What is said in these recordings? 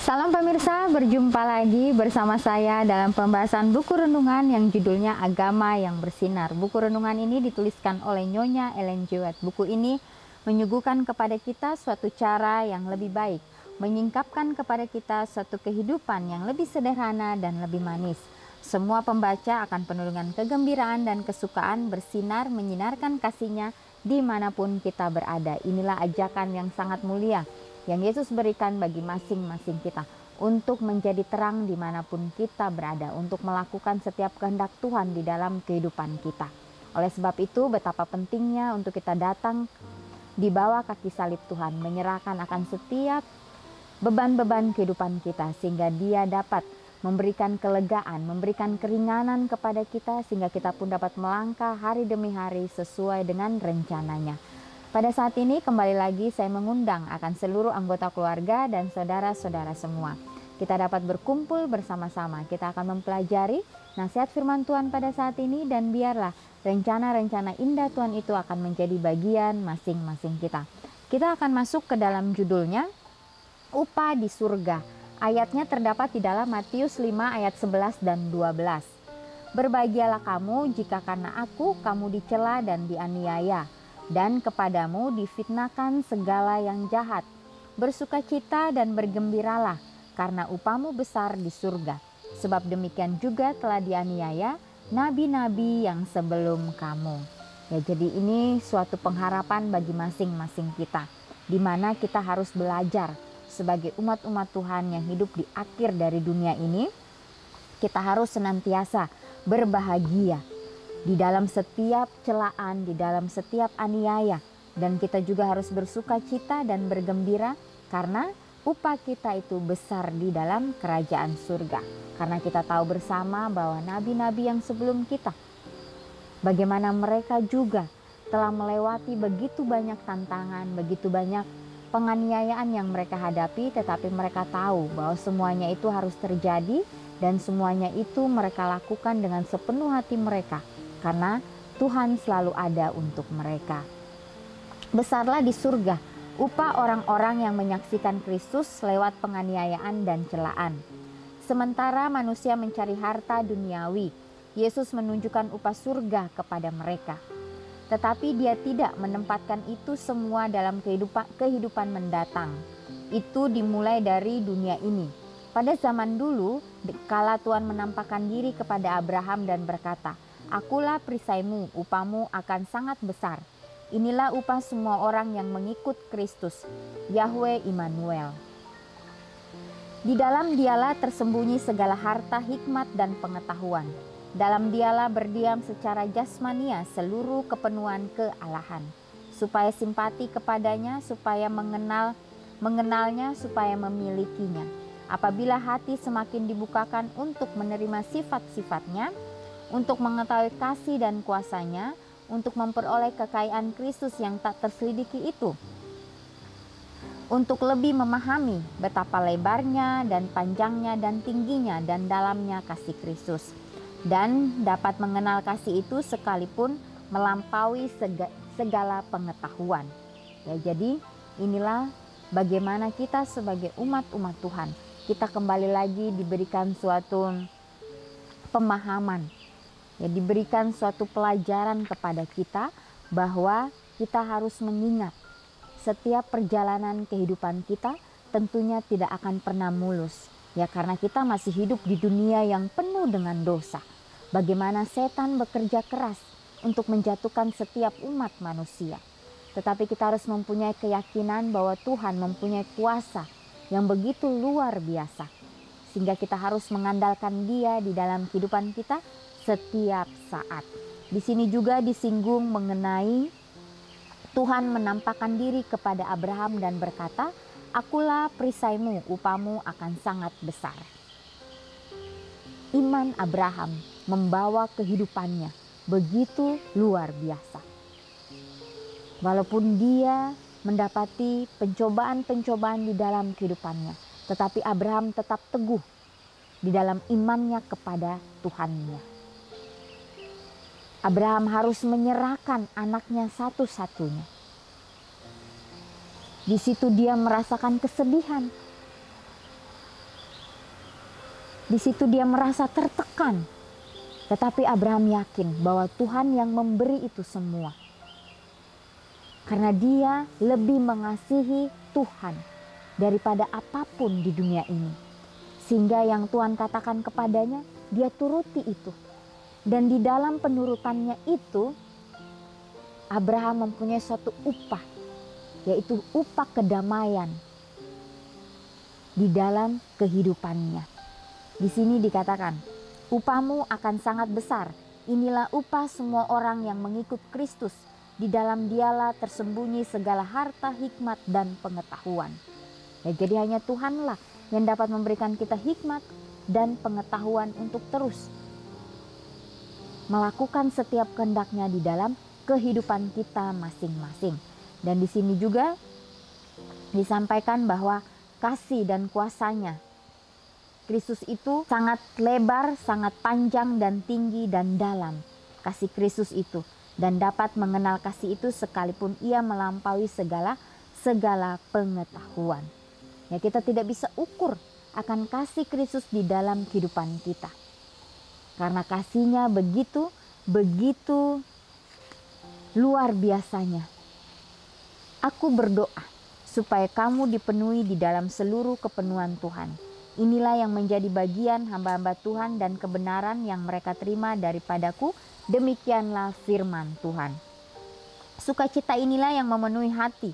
Salam pemirsa, berjumpa lagi bersama saya dalam pembahasan buku renungan yang judulnya Agama yang Bersinar. Buku renungan ini dituliskan oleh Nyonya Ellen G. White. Buku ini menyuguhkan kepada kita suatu cara yang lebih baik, menyingkapkan kepada kita suatu kehidupan yang lebih sederhana dan lebih manis. Semua pembaca akan penuh dengan kegembiraan dan kesukaan bersinar menyinarkan kasihnya dimanapun kita berada. Inilah ajakan yang sangat mulia yang Yesus berikan bagi masing-masing kita untuk menjadi terang dimanapun kita berada, untuk melakukan setiap kehendak Tuhan di dalam kehidupan kita. Oleh sebab itu, betapa pentingnya untuk kita datang di bawah kaki salib Tuhan, menyerahkan akan setiap beban-beban kehidupan kita, sehingga Dia dapat memberikan kelegaan, memberikan keringanan kepada kita, sehingga kita pun dapat melangkah hari demi hari sesuai dengan rencananya. Pada saat ini kembali lagi saya mengundang akan seluruh anggota keluarga dan saudara-saudara semua. Kita dapat berkumpul bersama-sama. Kita akan mempelajari nasihat firman Tuhan pada saat ini, dan biarlah rencana-rencana indah Tuhan itu akan menjadi bagian masing-masing kita. Kita akan masuk ke dalam judulnya, Upah di Surga. Ayatnya terdapat di dalam Matius 5 ayat 11 dan 12. Berbahagialah kamu jika karena aku kamu dicela dan dianiaya, dan kepadamu difitnahkan segala yang jahat. Bersukacita dan bergembiralah, karena upahmu besar di surga. Sebab demikian juga telah dianiaya nabi-nabi yang sebelum kamu. Ya, jadi ini suatu pengharapan bagi masing-masing kita, di mana kita harus belajar sebagai umat-umat Tuhan yang hidup di akhir dari dunia ini. Kita harus senantiasa berbahagia di dalam setiap celaan, di dalam setiap aniaya. Dan kita juga harus bersuka cita dan bergembira karena upah kita itu besar di dalam kerajaan surga. Karena kita tahu bersama bahwa nabi-nabi yang sebelum kita, bagaimana mereka juga telah melewati begitu banyak tantangan, begitu banyak penganiayaan yang mereka hadapi, tetapi mereka tahu bahwa semuanya itu harus terjadi dan semuanya itu mereka lakukan dengan sepenuh hati mereka. Karena Tuhan selalu ada untuk mereka. Besarlah di surga upah orang-orang yang menyaksikan Kristus lewat penganiayaan dan celaan. Sementara manusia mencari harta duniawi, Yesus menunjukkan upah surga kepada mereka. Tetapi Dia tidak menempatkan itu semua dalam kehidupan mendatang. Itu dimulai dari dunia ini. Pada zaman dulu, kala Tuhan menampakkan diri kepada Abraham dan berkata, "Akulah perisaimu, upahmu akan sangat besar." Inilah upah semua orang yang mengikut Kristus, Yahweh Immanuel. Di dalam Dialah tersembunyi segala harta, hikmat, dan pengetahuan. Dalam Dialah berdiam secara jasmania seluruh kepenuhan kealahan, supaya simpati kepadanya, supaya mengenalnya, supaya memilikinya. Apabila hati semakin dibukakan untuk menerima sifat-sifatnya, untuk mengetahui kasih dan kuasanya, untuk memperoleh kekayaan Kristus yang tak terselidiki itu, untuk lebih memahami betapa lebarnya dan panjangnya dan tingginya dan dalamnya kasih Kristus, dan dapat mengenal kasih itu sekalipun melampaui segala pengetahuan. Ya, jadi inilah bagaimana kita sebagai umat-umat Tuhan, kita kembali lagi diberikan suatu pemahaman, ya, diberikan suatu pelajaran kepada kita bahwa kita harus mengingat setiap perjalanan kehidupan kita tentunya tidak akan pernah mulus, ya, karena kita masih hidup di dunia yang penuh dengan dosa. Bagaimana setan bekerja keras untuk menjatuhkan setiap umat manusia. Tetapi kita harus mempunyai keyakinan bahwa Tuhan mempunyai kuasa yang begitu luar biasa, sehingga kita harus mengandalkan Dia di dalam kehidupan kita setiap saat. Di sini juga disinggung mengenai Tuhan menampakkan diri kepada Abraham dan berkata, "Akulah perisaimu, upahmu akan sangat besar." Iman Abraham membawa kehidupannya begitu luar biasa. Walaupun dia mendapati pencobaan-pencobaan di dalam kehidupannya, tetapi Abraham tetap teguh di dalam imannya kepada Tuhannya. Abraham harus menyerahkan anaknya satu-satunya. Di situ dia merasakan kesedihan. Di situ dia merasa tertekan. Tetapi Abraham yakin bahwa Tuhan yang memberi itu semua. Karena dia lebih mengasihi Tuhan daripada apapun di dunia ini. Sehingga yang Tuhan katakan kepadanya, dia turuti itu. Dan di dalam penurutannya itu, Abraham mempunyai suatu upah, yaitu upah kedamaian di dalam kehidupannya. Di sini dikatakan, upahmu akan sangat besar. Inilah upah semua orang yang mengikut Kristus. Di dalam dialah tersembunyi segala harta, hikmat, dan pengetahuan. Ya, jadi hanya Tuhanlah yang dapat memberikan kita hikmat dan pengetahuan untuk terus melakukan setiap kehendaknya di dalam kehidupan kita masing-masing. Dan di sini juga disampaikan bahwa kasih dan kuasanya Kristus itu sangat lebar, sangat panjang dan tinggi dan dalam. Kasih Kristus itu, dan dapat mengenal kasih itu sekalipun ia melampaui segala pengetahuan. Ya, kita tidak bisa ukur akan kasih Kristus di dalam kehidupan kita. Karena kasihnya begitu luar biasanya. Aku berdoa supaya kamu dipenuhi di dalam seluruh kepenuhan Tuhan. Inilah yang menjadi bagian hamba-hamba Tuhan dan kebenaran yang mereka terima daripadaku. Demikianlah firman Tuhan. Sukacita inilah yang memenuhi hati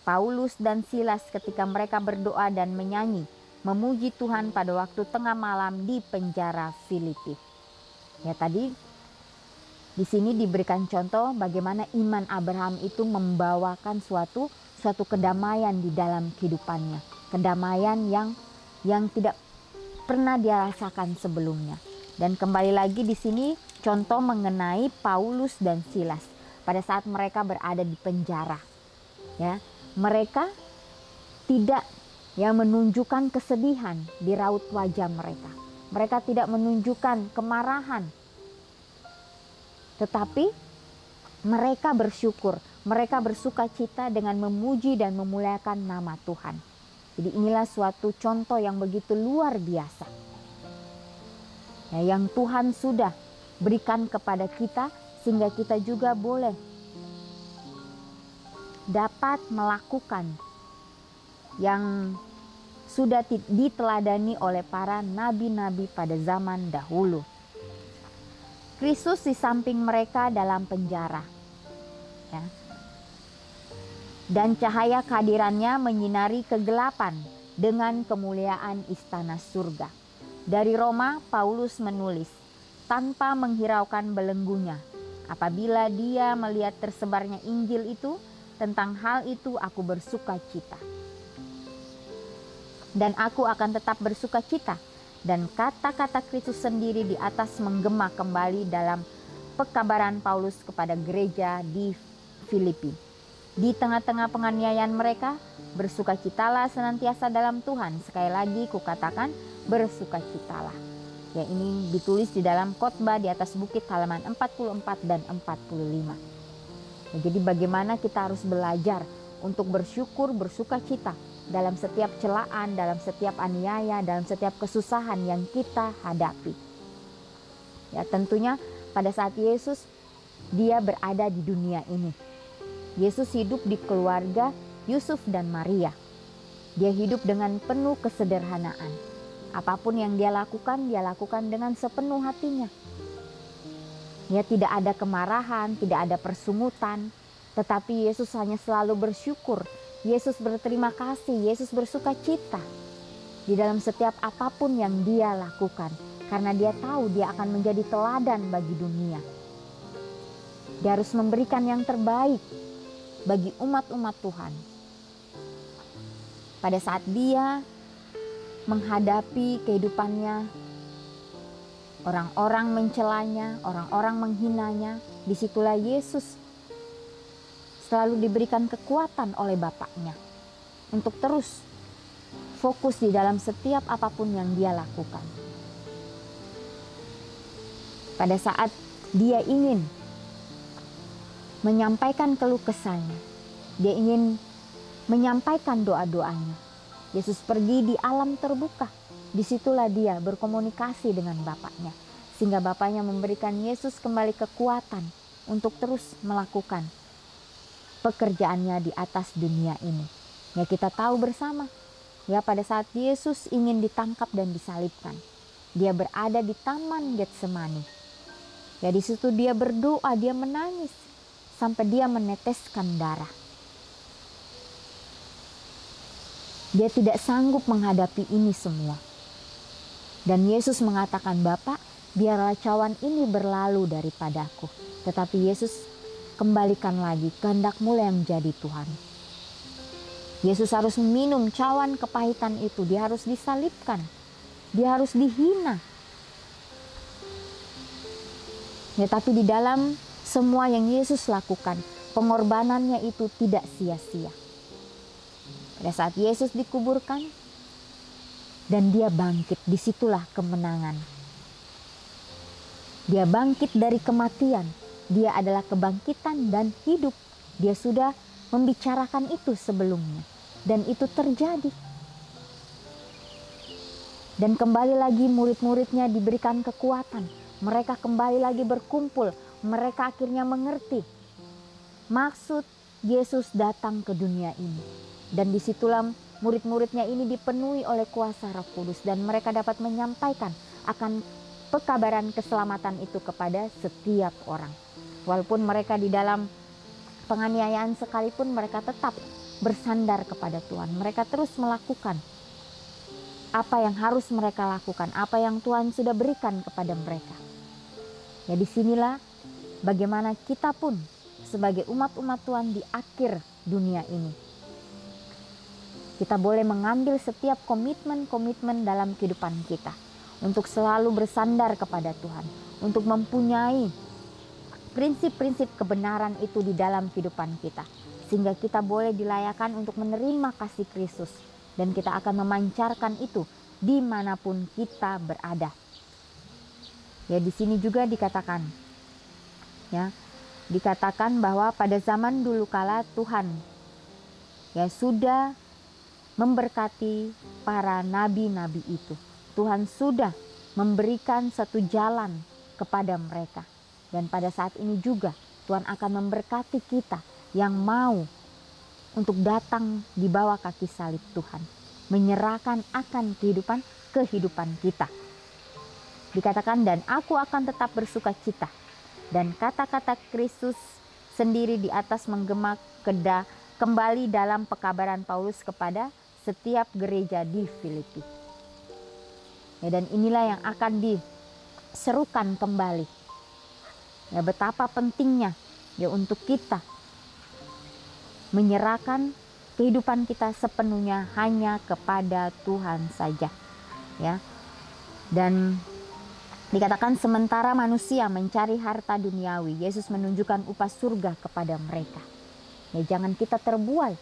Paulus dan Silas ketika mereka berdoa dan menyanyi, memuji Tuhan pada waktu tengah malam di penjara Filipi. Ya, tadi di sini diberikan contoh bagaimana iman Abraham itu membawakan suatu kedamaian di dalam kehidupannya. Kedamaian yang tidak pernah dia rasakan sebelumnya. Dan kembali lagi di sini contoh mengenai Paulus dan Silas pada saat mereka berada di penjara. Ya, mereka tidak menunjukkan kesedihan di raut wajah mereka. Mereka tidak menunjukkan kemarahan. Tetapi mereka bersyukur, mereka bersukacita dengan memuji dan memuliakan nama Tuhan. Jadi inilah suatu contoh yang begitu luar biasa. Ya, yang Tuhan sudah berikan kepada kita sehingga kita juga boleh dapat melakukan yang sudah diteladani oleh para nabi-nabi pada zaman dahulu. Kristus di samping mereka dalam penjara. Ya. Dan cahaya kehadirannya menyinari kegelapan dengan kemuliaan istana surga. Dari Roma, Paulus menulis, tanpa menghiraukan belenggunya. Apabila dia melihat tersebarnya Injil itu, tentang hal itu aku bersuka cita. Dan aku akan tetap bersuka cita. Dan kata-kata Kristus sendiri di atas menggema kembali dalam pekabaran Paulus kepada gereja di Filipi. Di tengah-tengah penganiayaan mereka, bersukacitalah senantiasa dalam Tuhan. Sekali lagi kukatakan, bersukacitalah. Ya, ini ditulis di dalam khotbah di atas bukit halaman 44 dan 45. Ya, jadi bagaimana kita harus belajar untuk bersyukur, bersukacita dalam setiap celaan, dalam setiap aniaya, dalam setiap kesusahan yang kita hadapi. Ya, tentunya pada saat Yesus dia berada di dunia ini. Yesus hidup di keluarga Yusuf dan Maria. Dia hidup dengan penuh kesederhanaan. Apapun yang dia lakukan dengan sepenuh hatinya. Ya, tidak ada kemarahan, tidak ada persungutan, tetapi Yesus hanya selalu bersyukur. Yesus berterima kasih, Yesus bersuka cita di dalam setiap apapun yang dia lakukan. Karena dia tahu dia akan menjadi teladan bagi dunia. Dia harus memberikan yang terbaik bagi umat-umat Tuhan. Pada saat dia menghadapi kehidupannya, orang-orang mencelanya, orang-orang menghinanya, disitulah Yesus selalu diberikan kekuatan oleh Bapaknya untuk terus fokus di dalam setiap apapun yang dia lakukan. Pada saat dia ingin menyampaikan keluh kesahnya, dia ingin menyampaikan doa-doanya, Yesus pergi di alam terbuka. Disitulah dia berkomunikasi dengan Bapaknya, sehingga Bapaknya memberikan Yesus kembali kekuatan untuk terus melakukan pekerjaannya di atas dunia ini. Ya, kita tahu bersama, ya, pada saat Yesus ingin ditangkap dan disalibkan, dia berada di Taman Getsemani. Ya, di situ dia berdoa, dia menangis sampai dia meneteskan darah. Dia tidak sanggup menghadapi ini semua. Dan Yesus mengatakan, "Bapa, biarlah cawan ini berlalu daripadaku." Tetapi Yesus kembalikan lagi, kehendak-Mu yang menjadi Tuhan. Yesus harus minum cawan kepahitan itu. Dia harus disalibkan. Dia harus dihina. Ya, tapi di dalam semua yang Yesus lakukan, pengorbanannya itu tidak sia-sia. Pada saat Yesus dikuburkan dan dia bangkit, disitulah kemenangan. Dia bangkit dari kematian. Dia adalah kebangkitan dan hidup. Dia sudah membicarakan itu sebelumnya. Dan itu terjadi. Dan kembali lagi murid-muridnya diberikan kekuatan. Mereka kembali lagi berkumpul. Mereka akhirnya mengerti maksud Yesus datang ke dunia ini. Dan disitulah murid-muridnya ini dipenuhi oleh kuasa Roh Kudus. Dan mereka dapat menyampaikan akan pekabaran keselamatan itu kepada setiap orang. Walaupun mereka di dalam penganiayaan sekalipun, mereka tetap bersandar kepada Tuhan. Mereka terus melakukan apa yang harus mereka lakukan, apa yang Tuhan sudah berikan kepada mereka. Ya, disinilah bagaimana kita pun sebagai umat-umat Tuhan di akhir dunia ini, kita boleh mengambil setiap komitmen-komitmen dalam kehidupan kita untuk selalu bersandar kepada Tuhan, untuk mempunyai prinsip-prinsip kebenaran itu di dalam kehidupan kita, sehingga kita boleh dilayakan untuk menerima kasih Kristus, dan kita akan memancarkan itu dimanapun kita berada. Ya, di sini juga dikatakan, ya, dikatakan bahwa pada zaman dulu kala Tuhan, ya, sudah memberkati para nabi-nabi itu. Tuhan sudah memberikan satu jalan kepada mereka. Dan pada saat ini juga Tuhan akan memberkati kita yang mau untuk datang di bawah kaki salib Tuhan, menyerahkan akan kehidupan kita. Dikatakan, dan aku akan tetap bersuka cita. Dan kata-kata Kristus sendiri di atas menggema kembali dalam pekabaran Paulus kepada setiap gereja di Filipi. Ya, dan inilah yang akan diserukan kembali. Ya, betapa pentingnya ya untuk kita menyerahkan kehidupan kita sepenuhnya hanya kepada Tuhan saja. Ya. Dan dikatakan sementara manusia mencari harta duniawi, Yesus menunjukkan upah surga kepada mereka. Ya, jangan kita terbuai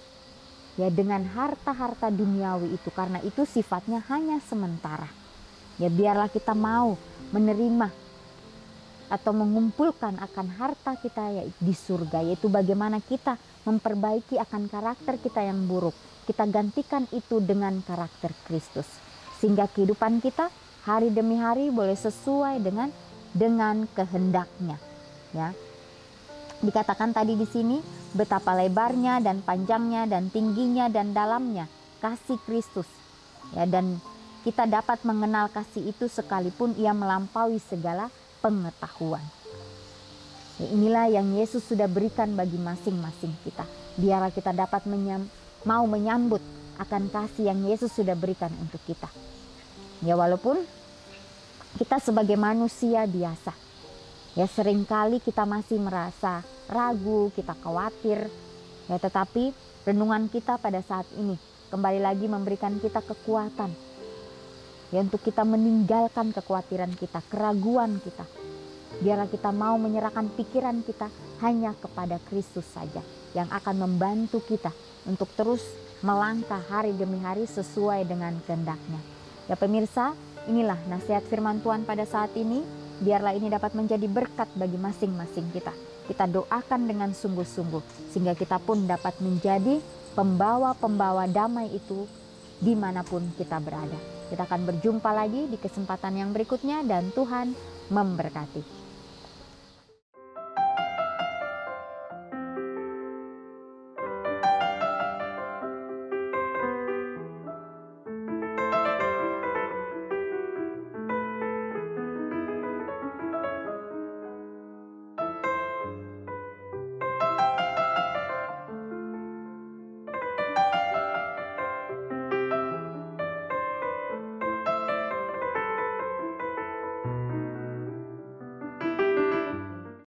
ya dengan harta-harta duniawi itu, karena itu sifatnya hanya sementara. Ya, biarlah kita mau menerima atau mengumpulkan akan harta kita ya di surga, yaitu bagaimana kita memperbaiki akan karakter kita yang buruk. Kita gantikan itu dengan karakter Kristus, sehingga kehidupan kita hari demi hari boleh sesuai dengan kehendaknya. Ya, dikatakan tadi di sini betapa lebarnya dan panjangnya dan tingginya dan dalamnya kasih Kristus. Ya, dan kita dapat mengenal kasih itu sekalipun ia melampaui segala pengetahuan. Ya, inilah yang Yesus sudah berikan bagi masing-masing kita. Biarlah kita dapat mau menyambut akan kasih yang Yesus sudah berikan untuk kita. Ya, walaupun kita sebagai manusia biasa, ya seringkali kita masih merasa ragu, kita khawatir. Ya, tetapi renungan kita pada saat ini kembali lagi memberikan kita kekuatan. Ya, untuk kita meninggalkan kekhawatiran kita, keraguan kita. Biarlah kita mau menyerahkan pikiran kita hanya kepada Kristus saja, yang akan membantu kita untuk terus melangkah hari demi hari sesuai dengan kehendak-Nya. Ya pemirsa, inilah nasihat firman Tuhan pada saat ini. Biarlah ini dapat menjadi berkat bagi masing-masing kita. Kita doakan dengan sungguh-sungguh, sehingga kita pun dapat menjadi pembawa-pembawa damai itu dimanapun kita berada. Kita akan berjumpa lagi di kesempatan yang berikutnya dan Tuhan memberkati.